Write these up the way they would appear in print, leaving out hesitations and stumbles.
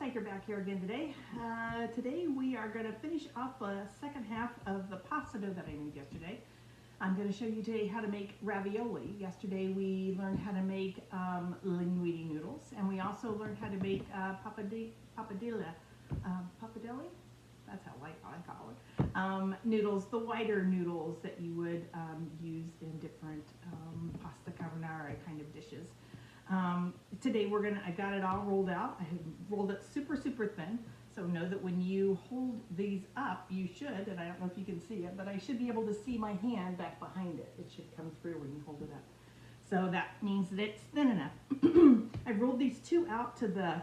Hiker back here again today. Today we are going to finish off the second half of the pasta dough that I made yesterday. I'm going to show you today how to make ravioli. Yesterday we learned how to make linguine noodles, and we also learned how to make pappardelle, that's how I call it, noodles, the wider noodles that you would use in different pasta carbonara kind of dishes. Today I got it all rolled out. I have rolled it super thin, so know that when you hold these up, you should, and I don't know if you can see it, but I should be able to see my hand back behind it. It should come through when you hold it up. So that means that it's thin enough. I've rolled these two out to the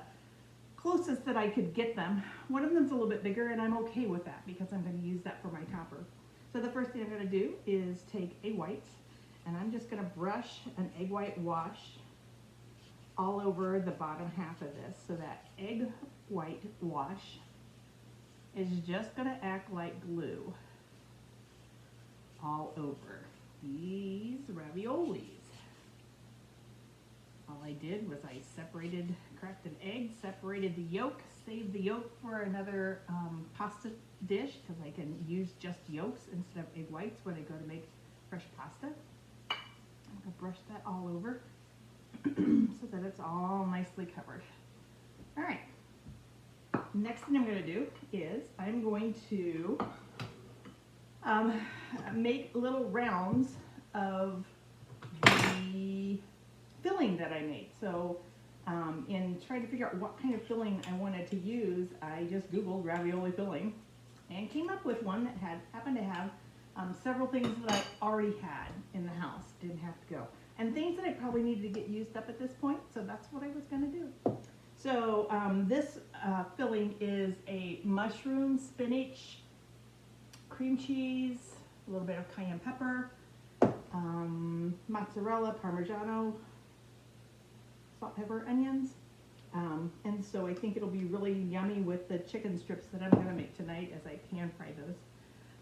closest that I could get them. One of them's a little bit bigger, and I'm okay with that because I'm going to use that for my topper. So the first thing I'm going to do is take egg whites, and I'm just going to brush an egg white wash all over the bottom half of this, so that egg white wash is just going to act like glue all over these raviolis. All I did was I cracked an egg, separated the yolk, saved the yolk for another pasta dish because I can use just yolks instead of egg whites when I go to make fresh pasta. I'm going to brush that all over so that it's all nicely covered. All right, next thing I'm going to do is I'm going to make little rounds of the filling that I made. So in trying to figure out what kind of filling I wanted to use, I just Googled ravioli filling and came up with one that happened to have several things that I already had in the house, didn't have to go. And things that I probably needed to get used up at this point, so that's what I was going to do. So this filling is a mushroom, spinach, cream cheese, a little bit of cayenne pepper, mozzarella, parmigiano, salt, pepper, onions. And so I think it'll be really yummy with the chicken strips that I'm going to make tonight as I pan fry those.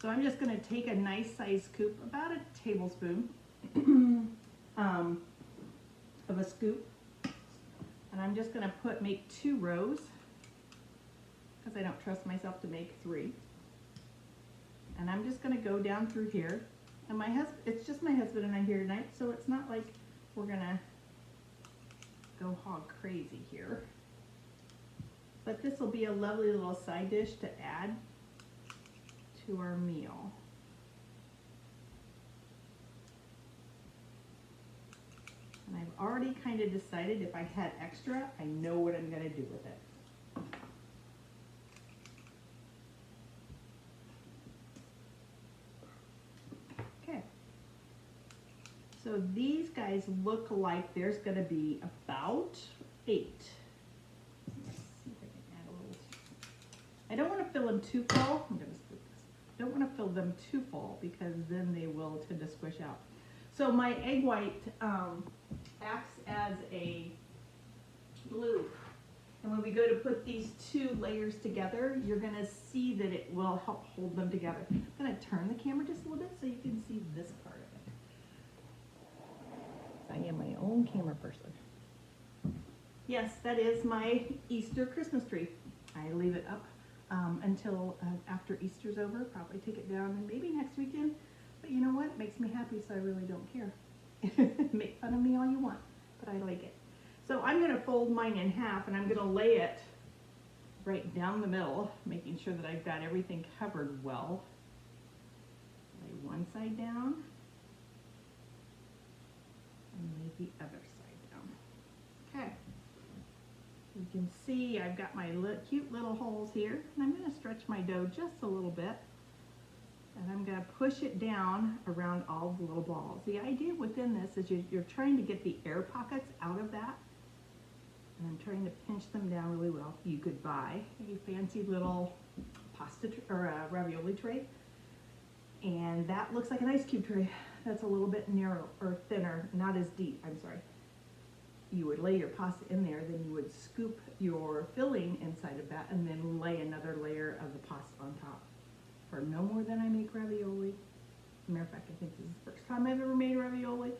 So I'm just going to take a nice size scoop, about a tablespoon, of a scoop, and I'm just going to make 2 rows because I don't trust myself to make 3. And I'm just going to go down through here, and it's just my husband and I here tonight, so it's not like we're going to go hog crazy here. But this will be a lovely little side dish to add to our meal. And I've already kind of decided if I had extra, I know what I'm going to do with it. Okay. So these guys look like there's going to be about 8. Let's see if I can add a little. I don't want to fill them too full. I'm going to split this. I don't want to fill them too full because then they will tend to squish out. So my egg white acts as a glue. And when we go to put these 2 layers together, you're going to see that it will help hold them together. I'm going to turn the camera just a little bit so you can see this part of it. I am my own camera person. Yes, that is my Easter Christmas tree. I leave it up until after Easter's over. Probably take it down and maybe next weekend. But you know what? It makes me happy, so I really don't care. Make fun of me all you want, but I like it. So I'm going to fold mine in half, and I'm going to lay it right down the middle, making sure that I've got everything covered well. Lay one side down, and lay the other side down. Okay. You can see I've got my cute little holes here, and I'm going to stretch my dough just a little bit. And I'm going to push it down around all the little balls. The idea within this is you're trying to get the air pockets out of that. And I'm trying to pinch them down really well. You could buy a fancy little pasta or a ravioli tray. And that looks like an ice cube tray. That's a little bit narrow or thinner, not as deep, I'm sorry. You would lay your pasta in there, then you would scoop your filling inside of that and then lay another layer of the pasta on top. For no more than I make ravioli. As a matter of fact, I think this is the first time I've ever made ravioli.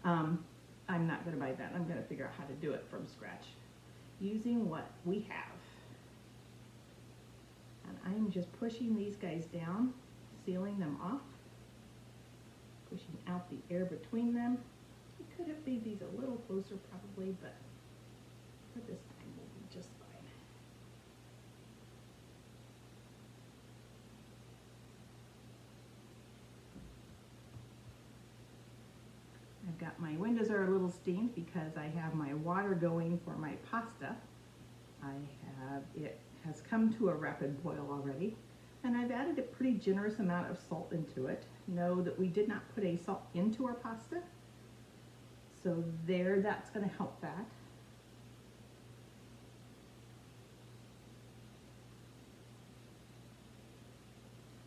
I'm not going to buy that. I'm going to figure out how to do it from scratch using what we have. I'm just pushing these guys down, sealing them off, pushing out the air between them. We could have made these a little closer probably, but for this time we'll be just fine. I've got my windows are a little steamed because I have my water going for my pasta. It has come to a rapid boil already, and I've added a pretty generous amount of salt into it. Know that we did not put a salt into our pasta, so that's going to help that.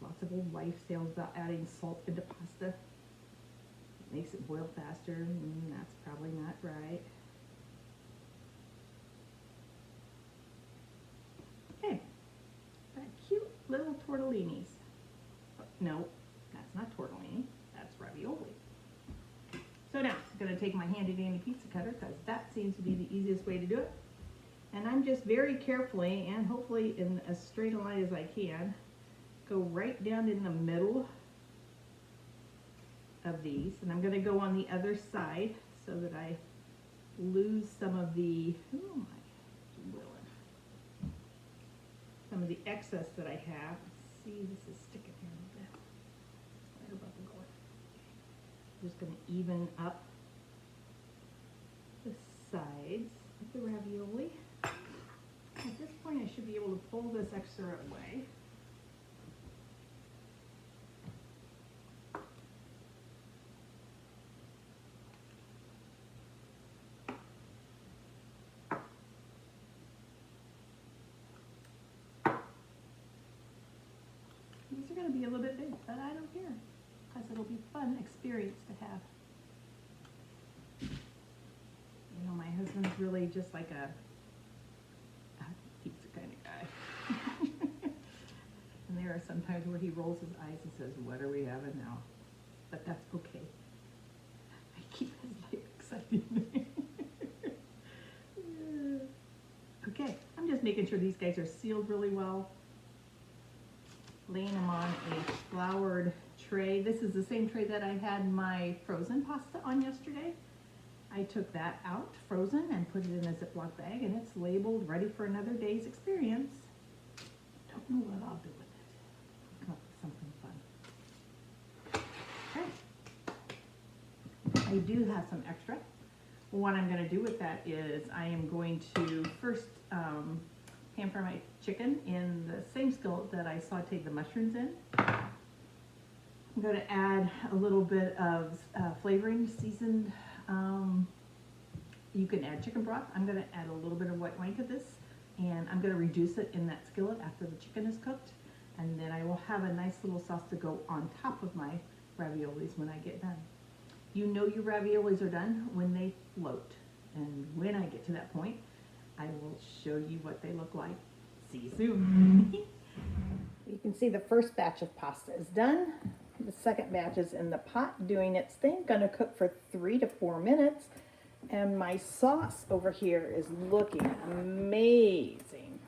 Lots of old wives' tales about adding salt into pasta. It makes it boil faster. That's probably not right. Okay, got cute little tortellinis. No, that's not tortellini, that's ravioli. So now, I'm going to take my handy dandy pizza cutter because that seems to be the easiest way to do it. And I'm just very carefully and hopefully in as straight a line as I can, go right down in the middle of these. And I'm going to go on the other side so that I lose some of the, some of the excess that I have. See, this is sticking here a little bit. Right above the gourd. I'm just going to even up the sides of the ravioli. At this point, I should be able to pull this extra away. These are going to be a little bit big, but I don't care, because it'll be a fun experience to have. You know, my husband's really just like a pizza kind of guy. And there are some times where he rolls his eyes and says, "What are we having now?" But that's okay. I keep his life exciting. Okay, I'm just making sure these guys are sealed really well. Laying them on a floured tray. This is the same tray that I had my frozen pasta on yesterday. I took that out frozen and put it in a Ziploc bag, and it's labeled ready for another day's experience. Don't know what I'll do with it. Come up with something fun. Okay. I do have some extra. What I'm going to do with that is I am going to first pan fry my chicken in the same skillet that I sauteed the mushrooms in. I'm going to add a little bit of flavoring seasoned. You can add chicken broth. I'm going to add a little bit of white wine to this, and I'm going to reduce it in that skillet after the chicken is cooked, and then I will have a nice little sauce to go on top of my raviolis when I get done. You know your raviolis are done when they float, and when I get to that point, I will show you what they look like. See you soon. You can see the first batch of pasta is done. The second batch is in the pot doing its thing. Gonna cook for 3 to 4 minutes. And my sauce over here is looking amazing.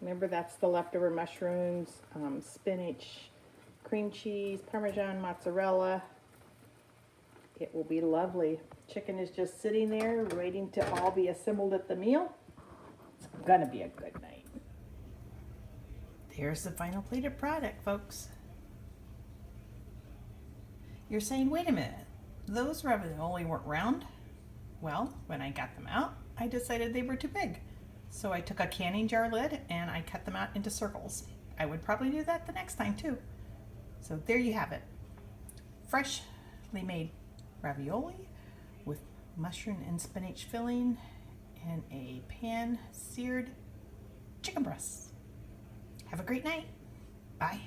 Remember, that's the leftover mushrooms, spinach, cream cheese, Parmesan, mozzarella. It will be lovely. Chicken is just sitting there waiting to all be assembled at the meal. It's gonna be a good night. There's the final plated product, folks. You're saying, wait a minute, those ravioli weren't round? Well, when I got them out, I decided they were too big. So I took a canning jar lid and I cut them out into circles. I would probably do that the next time too. So there you have it. Freshly made ravioli with mushroom and spinach filling and a pan seared chicken breast. Have a great night. Bye.